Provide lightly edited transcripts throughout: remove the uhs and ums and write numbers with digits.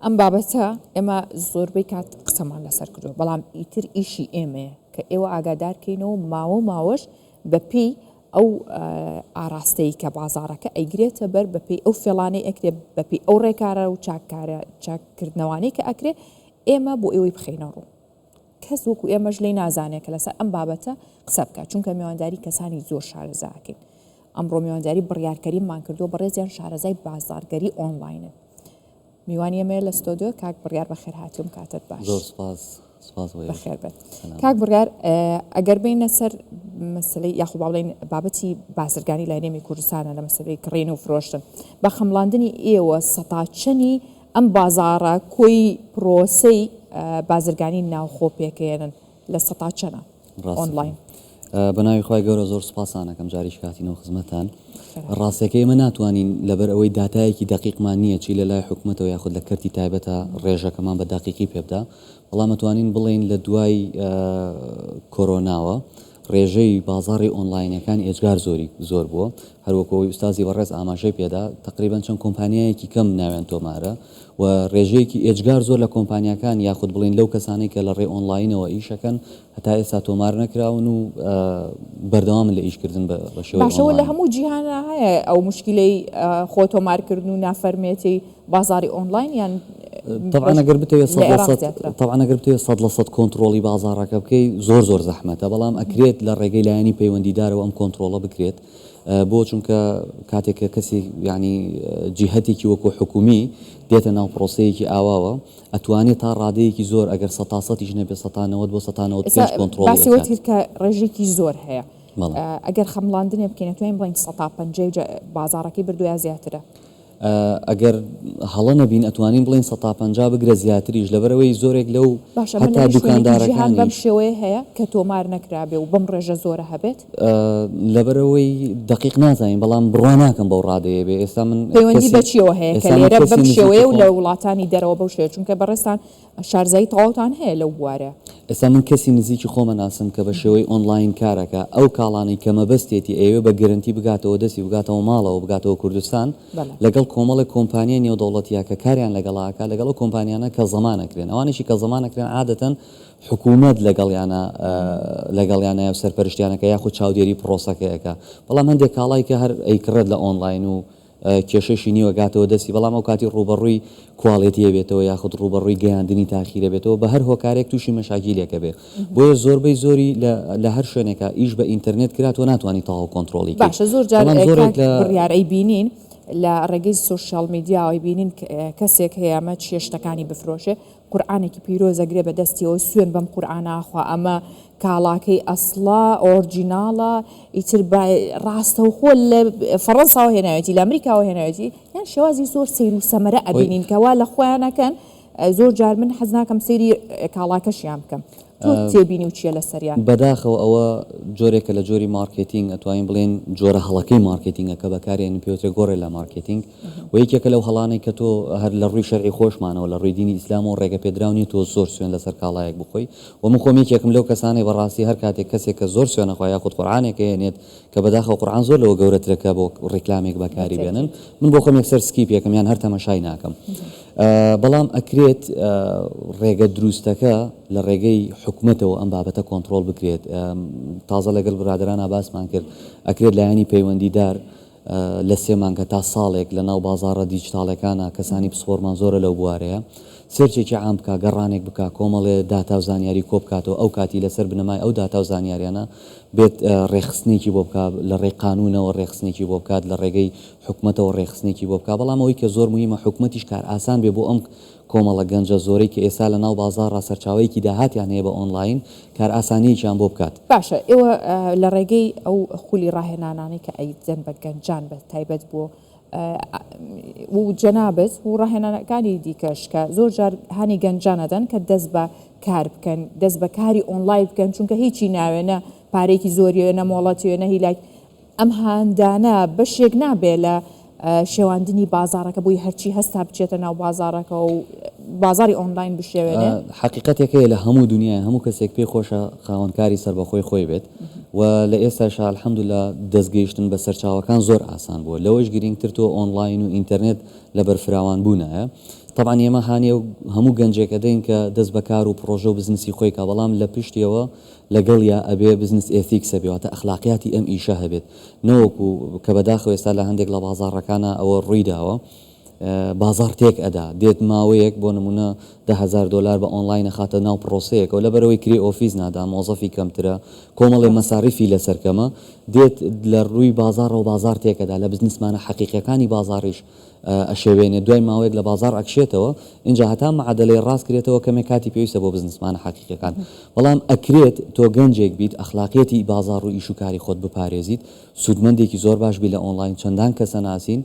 ئەم بابەتە ئێمە زۆربەی کات قسەمان لەسەر کردو بەڵام ئیتر ئیشی ئێمەیە کە ئێوە ئاگادارکەینەوە ماوەش بەپێی ئەو ئاراستەی کە بازارەکە ئەیگرێتە بەر بەپێی ئەو فێڵانەی ئەکرێ بەپێی ئەو ڕێکارە و چاکردنەوەی کە ئەکرێ ئێمە بۆ ئێوەی بخەینە ڕوو کەس وەکو ئێمەش لێی نازانێت کە لەسەر ئەم بابەتە قسە بکات چونکە میوانداری کەسانی زۆر شارەزاکەین ئەمڕۆ میوانداری بڕیارکەریمان کردو بەڕێزیان شارەزای بازارگەری ئۆنلاینە میوانی ئێمە لە ستۆدیۆ کاک بڕیار بەخێر هاتووم کاتت باش زۆر سپاس بەخێر بێت کاک بڕیار ئەگەر بینە سەر مەسلەی یاخو باڵێن بابەتی بازرگانی لای نێمی کوردستانە لە مەسلەی کڕین و فرۆشتن بە خەمڵاندنی ئێوە سەتاچەنی ئەم بازارە کۆی پرۆسەی بازرگانی ناوخۆ پێکێنن لە سەتاچەنە ئۆنلاین بەناوی خۆی گەورە زۆر سپاسانەکەم جاریش کاتینەوە خزمەتان ڕاستەکەی ئێمە ناتوانین لەبەر ئەوەی داتایەکی دقیقمان نییە چی لە لای حکوومەتەوە یاخود لە کەرتی تایبەتە ڕێژەکەمان بە دقیقی پێبدا بەڵام ئەتوانین بڵێن لە دوای کۆرۆناوە ڕێژەی بازاڕی ئۆنلاینەکان ئێجگار زۆر بووە هەروەکەوەی ئوستازی بەڕێز ئاماژەی پێدا تقریبان چەند کۆمپانیایەکی کەم ناوێن تۆمارە و ڕێژەیەکی ئێجگار زۆر لە کۆمپانیەکان یاخود بڵین لەو کەسانی کە لە ڕێ ئۆنلاینەوە ئیشەکەن هەتا ئێستا تۆمار نەکراون و بەردەوام لە ئیشکردن بە شێوەی باشەوە لە هەموو جیهانە هەیە ئەو مشکلەی خۆ تۆمارکردن و نافەرمێتی بازاری ئۆنلاین یان طبعا ئەگەر بتەوێت 100% کۆنتترۆلی بازارەکە بکەی زۆر زەحمەتە بەڵام ئەکرێت لە ڕێگەی لایەنی پەیوەندیدارەوە ئەم کۆنتترۆلە بکرێت بۆ چونکە کاتێککە کەسی ینی جیهەتێکی وەکو حکومی دێتە ناو پرۆسەیەکی ئاواوە ئەتوانێت تا ڕادەیەکی زۆر ئەگەر 100%یش نەبێت 190 کۆنتترۆل باسیوەتیر کە ڕێژێکی زۆر هەیە ئەگەر خەمڵاندنێ بکەین توانین بڵین 150 بازارەکەی بردووە زیاترە ئەگەر هەڵە نەبین ئەتوانین بڵین 150 بگرە زیاتریش لەبەرەوەی زۆرێک لەو هەتا دوکاندارەکانی بەم شێوەیە هەیە کە تۆمار نەکرابێ و بەم ڕێژە زۆرە هەبێت لەبەرەوەی دقیق نازانین بەڵام بڕوا ناکەم بەو ڕادەیە بێ ئێستا من پەیوەندی بەچیەوە هەیە کە لێرە بەم شێوەیە و لە وڵاتانی دەرەوە بەو شێوە چونکە بەڕێستان شارزایی تەواوتان هەیە لەو بوارە ئێستا من کەسی نزیکی خۆمە ناسم کە بە شێوەی ئۆنلاین کارەکە ئەو کاڵانی کە مەبەستێتی ئێوە بە گەرنتی بگاتەوە دەستی بگاتەوە ماڵەوە بگاتەوە کوردستان لەگەڵ کۆمەڵی کۆمپانیای نێودەوڵەتیە کە کاریان لەگەڵاکە لەگەڵ کۆمپانیانە کە زەمانەکرێن ئەوانشی کە زەمانەکرێن عادەتەن حکوومەت لەگەڵیانە سەرپەرشتیانەکە یاخود چاودێری پرۆسەکەیەکە بەڵام هەندێک کاڵای کە هەر ئەیکڕێت لە ئۆنلاین و کێشەشی نیوە گاتەوە دەستی بەڵام ئەو کاتی ڕوبەڕووی کوواڵێتیە بێتەوە یاخود ڕوبەڕووی گەیاندنی تاخیرە بێتەوە بە هەر هۆکارێک تووشی مەشاکیلێکە بێ بۆیە زۆربەی زۆری لە هەر شوێنێکە ئیش بە ئینتەرنێت کراتەوە ناتوانانی تەواو کۆنتترۆلی باشە زۆر بڕیارەی بینین لە ڕێگەی سوشال میدیاوەی بینین کەسێک هەیەمە چێشتەکانی بفرۆشێ قورئانێکی پیرۆزەگرێ بە دەستیەوە سوێن بەم قورئاناخوا ئەمە کاڵاکەی ئەسڵا ئۆرجیناڵە ئیتر ڕاستەوخۆ لە فەڕەنساوە هێناوێتی لە ئەمریکاوە هێناوێتی یان شێوازی زۆر سیر و سەمەرە ئەبینین کەوا لە خۆیانەکەن زۆر جار من حەز ناکەم سەیری کاڵاکەشیان بکەم تێبینی و چیە لە سەریان بەداخەوە ئەوە جۆرێکە لە جۆری مارکتینگ ئەتوانین بڵێن جۆرە هەڵەکەی مارکتینگە کە بەکارێن پێوترێ گۆڕێ لە مارکتینگ و یەکێکە لەو هەڵانەی کە تۆ هەر لە ڕووی شەرعی خۆشمانەوە لە ڕووی دینی ئیسلام و ڕێگە پێدراونی تۆ زۆر سوێن لەسەر کاڵایەک بخۆی و من خۆم یەکێکم لەو کەسانی بەڕاستی هەر کاتێک کەسێک کە زۆر سوێنەخوا یاخود قورئانێک هێنێت کە بەداخەوە قورئان زۆر لەوە گەورەترەکە بۆ ڕێکلامێک بەکاری بێنن من بۆ خۆم یەکسەر سکیپ یەکەم یان هەر تەماشای ناکەم بەڵام ئەکرێت ڕێگە دروستەکە لە ڕێگەی حکوومەتەوە ئەم بابەتە کۆنتترۆل بکرێت تازە لەگەڵ برادرانە باسمان کرد ئەکرێت لایەنی پەیوەندیدار لە 3 مانگە تا ساڵێک لە ناو بازاڕە دیجیتاڵەکانە کەسانی پسپۆرمان زۆرە لەو بوارەیە سێرچێکی عام بکە گەڕانێک بکە کۆمەڵێ داتا و زانیاری کۆ بکاتەوە ئەو کاتی لەسەر بنەمای ئەو داتا و زانیاریانە بێت ڕێخستنێکی بۆ بکات لە ڕێی قانونەوە ڕێخستنێکی بۆ بکات لە ڕێگەی حکوومەتەوە ڕێخستنێکی بۆ بکات بەڵام ئەوەی کە زۆر مهمە حکوومەتیش کار ئاسان بێ بۆ ئەم کۆمەڵە گەنجە زۆرەی کە ئێستا لە ناو بازاڕ سەرچاوەیەکی داهاتیان هەیە بە ئۆنلاین کار ئاسانیەکیان بۆ بکات باشە ئێوە لە ڕێگەی ئەو خولی ڕاهێنانانی کە ئەیدەن بە گەنجان بە تایبەت بۆ و جەنابەت و ڕاهێنانەکانی دیکەش کە زۆر جار هەنی گەنجانەدەن کە دەست بە کار بکەن دەست بە کاری ئۆنلاین بکەن چونکە هیچی ناوێنە پارێکی زۆریە نەمۆڵەتیێنە هیلاک ئەم هاندانە بەشێک نابێ لە شێواندنی بازارەکە بووی هەرچی هەستا بچێتە ناو بازارەکە و بازاری ئۆنلاین بشێوێنێ حقیقەتێکەیە لە هەموو دنیای هەموو کەسێک پێی خۆشە خاوەنکاری سەربەخۆی خۆی بێت و لە ئێستاشا الحەمدوللا دەستگەیشتن بە سەرچاوەکان زۆر ئاسان بووە لەوەش گرنگتر تۆ ئۆنلاین و ئینتەرنێت لە بەرفراوان بوونایە طبعا ئێمە هاانێ هەموو گەنجێکە دەین کە دەست بەکار و پرۆژە و بزنسی خۆیکە بەڵام لە پشتیەوە لەگەڵ یا ئەبێ بزنس ئێتیکسە بێتە ئەخلاقیاتی ئەم ئیشە هەبێت نەوەکو کە بەداخەوە ئێستا لە هەندێک لە بازاڕەکانە ئەوە ڕوویداوە بازار تێک ئەدا دێت ماوەیەک بۆ نمونە $10,000 بە ئۆنلاینە خاتە ناو پرۆسەیەکەوە لە بەرەوەی کری ئۆفیس نادا مۆزەفی کەمترە کۆمەڵێ مەساریفی لەسەرکەمە دێت لە ڕووی بازارڕە و بازار تێکەدا لە بزنسمانە حەقیقەکانی بازاڕیش ئەشێوێنێ دوای ماوەیەک لە بازار ئەکشێتەوە اینجا هەتا معادلەی ڕاست کرێتەوە کەمێک کاتی پێویستە بۆ بزنسمانە حەقیقەکان بەڵام ئەکرێت تۆ گەنجێک بیت ئەخلاقیەتی بازار و ئیشوکاری خۆت بپارێزیت سوودمەندێکی زۆر باش بی لە ئۆنلاین چەندان کەسە ناسین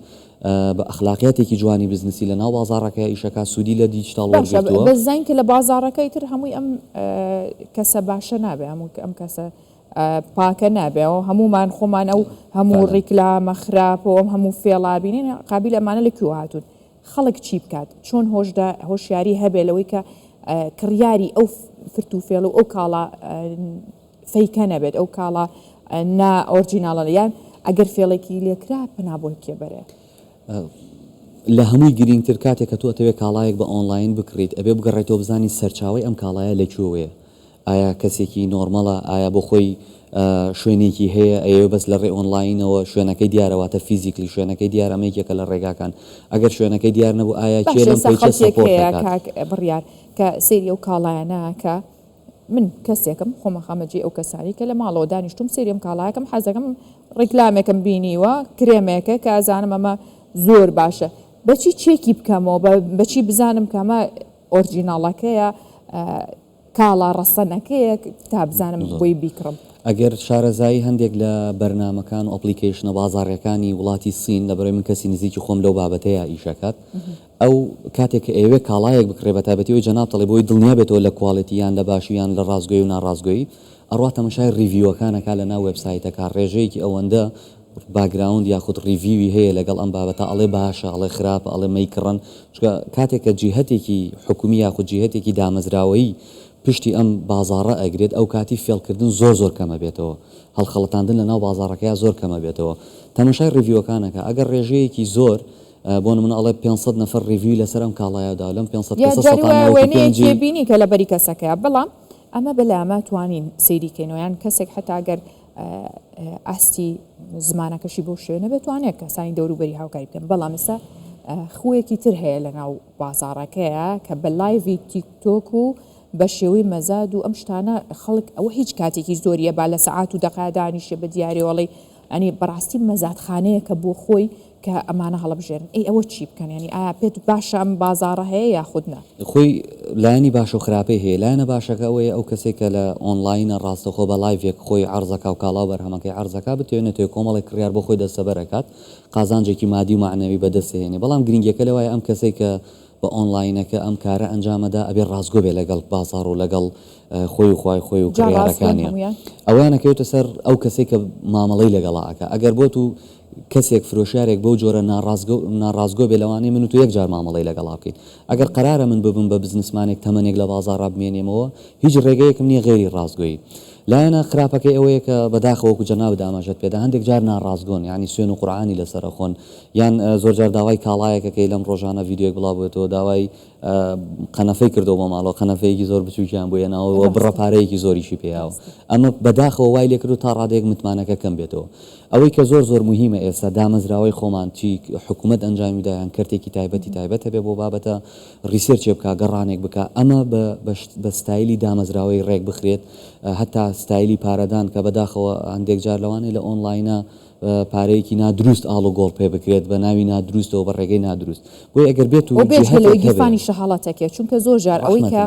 بە ئەخلاقیاتێکی جوانی بزنسی لە ناو بازارڕەکە ئیشەکە سوودی لە دیجیتال وەرگرتووە بەزین کە لە بازارەکەی تر هەمووی ئەم کەسە باشە نابێ هەموو ئەم کەسە پاکە نابێەوە هەمومان خۆمان ئەو هەموو ڕیکلامە خراپەوە هەموو فێڵابینین قابل ئەمانە لە کوێ هاتوون خەڵک چی بکات چۆن هۆشیاری هەبێ لەوەی کە کڕیاری ئەو فرت و فێڵ و ئەو کاڵا فەیکە نەبێت ئەو کاڵا نا ئۆرجیناڵە یان ئەگەر فێڵێکی لێکرا پنا بۆ کێبەرێ لە هەمووی گرنگتر کاتێک کە تۆ ئەتەوێت کاڵایەک بە ئۆنلاین بکڕیت ئەبێ بگەڕێتەوە بزانی سەرچاوی ئەم کاڵایە لەکوێوەیە ئایا کەسێکی نۆرمەڵە ئایا بۆ خۆی شوێنێکی هەیە ئەوێ بەس لە ڕێ ئۆنلاینەوە شوێنەکەی دیارەواتە فیزیکلی شوێنەکەی دیارەمەیەکێکە لە ڕێگاکان ئەگەر شوێنەکەی دیار نەبوو ئایا بڕیار کە سێری ئەو کاڵایەنە کە من کەسێکم خۆمەخامەجی ئەو کەسانی کە لە ماڵەوە دانیشتم سێریم کاڵایەکەم حەزەکەم ڕیکلامێکم بینیوە کرێمێکە کە ئازانم ئەمە زۆر باشە بەچی چێکی بکەمەوە بەچی بزانم کەمە ئۆرجیناڵەکەیە کاڵا ڕەسەنەکەیە تا بزانم بۆی بیکڕم ئەگەر شارەزایی هەندێک لە بەرنمەکان و ئەپلیکیشنە بازاڕیەکانی وڵاتی سین لەبەرەوەی من کەسی نزیکی خۆم لەو بابەتەیە ئیشەکات ئەو کاتێک کە ئێوێ کاڵایەک بکرێ بە تایبەتیەوەی جەنابتەڵێ بۆی دڵنیا بێتەوە لە کواڵیتییان لە باشییان لە ڕازگۆی و ناڕازگۆیی ئەڕوا تەماشای ریڤیوەکانەکە لە ناو وێبسایتەکە ڕێژەیەکی ئەوەندە باگراوند یاخود ریڤیوی هەیە لەگەڵ ئەم بابەتە ئەڵێ باشە ئەڵێ خراپە ئەڵێ مەیکڕن کاتێک کە جیهەتێکی حکومی یاخود جیهەتێکی دامەزراوەیی پشتی ئەم بازاڕە ئەگرێت ئەو کاتی فێڵکردن زۆر کەمە بێتەوە هەڵخەڵەتاندن لە ناو بازاڕەکەی زۆر کەمە بێتەوە تەماشای ریڤیوەکانەکە ئەگەر ڕێژەیەکی زۆر بۆ من ئەڵێ 500 نەفر ریڤیو لەسەر ئەم کاڵایەدا لەم 500 بینی کە لە بەری کەسەکەیە بەڵام ئەمە بەلامە توانین سەیریکەینەوەیان کەسێک هەتا ئەگەر ئاستی زمانەکەشی بۆ شوێنە بتوانێت کەسانی دەوروبەری هاوکاری بکەن بەڵام ئێستا خوێکی تر هەیە لە ناو بازاڕەکەیە کە بە لایڤی تیکتۆک و بە شێوەی مەزاد و ئەم شتانە خەڵک ئەوە هیچ کاتێکی زۆریە با لە سەعات و دەقادانیشە بە دیاریوەڵی ئەنی بەڕاستی مەزادخانەیە کە بۆ خۆی کە ئەمانە هەڵبژێن ئەوە چی بکەن ینی ئایا پێت باشە ئەم بازاڕە هەیە یاخودنا خۆی لایانی باش و خراپەی هەیە لایەنە باشەکە ئەوەیە ئەو کەسێکە لە ئۆنلاینە ڕاستەخۆ بە لایڤێک خۆی عرضەکە و کاڵاو بەرهەمەکەی عرضەکە بتوێنێتێ کۆمەڵی کڕیار بۆ خۆی دەستەبەرەکات قازانجێکی مادی و معنەوی بەدەستێنێ بەڵام گرنگەکە لەوایە ئەم کەسێک کە بە ئۆنلاینەکە ئەم کارە ئەنجامەدا ئەبێ ڕازگۆ بێ لەگەڵ بازار و لەگەڵ خۆی و خوای خۆی و کڕیارەکانیە ئەوانەکەوتە سەر ئەو کەسێک کە مامەڵەی لەگەڵاکە ئەگەر بۆ تو کەسێک فرۆشارێک بەو جۆرە ناڕازگۆ بێ لەوانەیە من و تو یەک جار مامەڵەی لەگەڵا بکەین ئەگەر قرارە من ببم بە بزنسمانێک تەمەنێک لە بازاڕ بمێنێمەوە هیچ ڕێگەیەکم نییە غێری ڕازگۆیی لایەنە خراپەکەی ئەوەیە کە بەداخەوەکو جەناب داماژەت پێدا هەندێک جار ناڕازگۆن یعنی سوێن و قورعانی لەسەرە خۆن یان زۆر جار داوای کاڵایەکەکەی لەم ڕۆژانە ڤیددیۆک بڵاوێتەوە داوای قەنەفەی کردەوە بە ماڵەوە قەنەفەیەکی زۆر بچووکیان بۆ ێناوە بڕەپارەیەکی زۆریشی پێیاوە ئەمە بەداخەوە وای لێ کرد و تا ڕادێک متمانەکە کەم بێتەوە ئەوەی کە زۆر مهمە ئێستا دامەزراوەی خۆمان چی حکوومەت ئەنجامیدایان کردێکی تایبەتە بێ بۆ بابەتە ریسێرچێ بکە گەڕانێک بکە ئەمە بە ستایلی دامەزراوەی ڕێک بخرێت هەتا ستایلی پارەدان کە بەداخەوە هەندێک جار لەوانەیە لە ئۆنلاینە پارەیەکی نادروست ئاڵ و گۆڵ پێ بکرێت بە ناوی نادروستەوە بە ڕێگەی نادروست بۆی ئەگەر بێت و گیرفانی شەهاڵەتێکە چونکە زۆر جار ئەوەی کە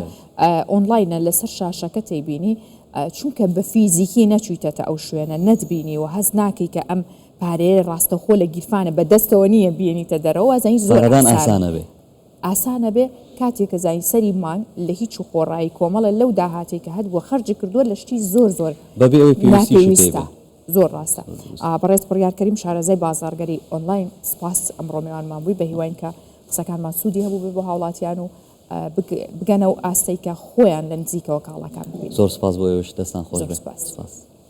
ئۆنلاینە لەسەر شاشەکە تێبینی چونکە بە فیزیکی نەچویتەتە ئەو شوێنە نەتبینی و هەز ناکەی کە ئەم پارەیە ڕاستەخۆ لە گیرفانە بە دەستەوە نییە بینیتە دەرەوە زەین زۆر ئاسانە بێ کاتێککە زین سەری مانگ لە هیچ و خۆڕایی کۆمەڵە لەو داهاتێک کە هەت بووە خەرجی کردووە لە شتی زۆر ناپێویستە زۆر ڕاستە بەڕێز بڕیارکەریم شارەزای بازارگەری ئۆنلاین سپاس ئەمڕۆ میوانمان بووی بە هیوان کە قسەکانمان سوودی هەبوو بێ بۆ هاوڵاتیان و بگەنە و ئاستەی کە خۆیان لە نزیکەوە کاڵەکان ببین زۆر سپاس بۆ ئێوەش دەستان خۆش بێ.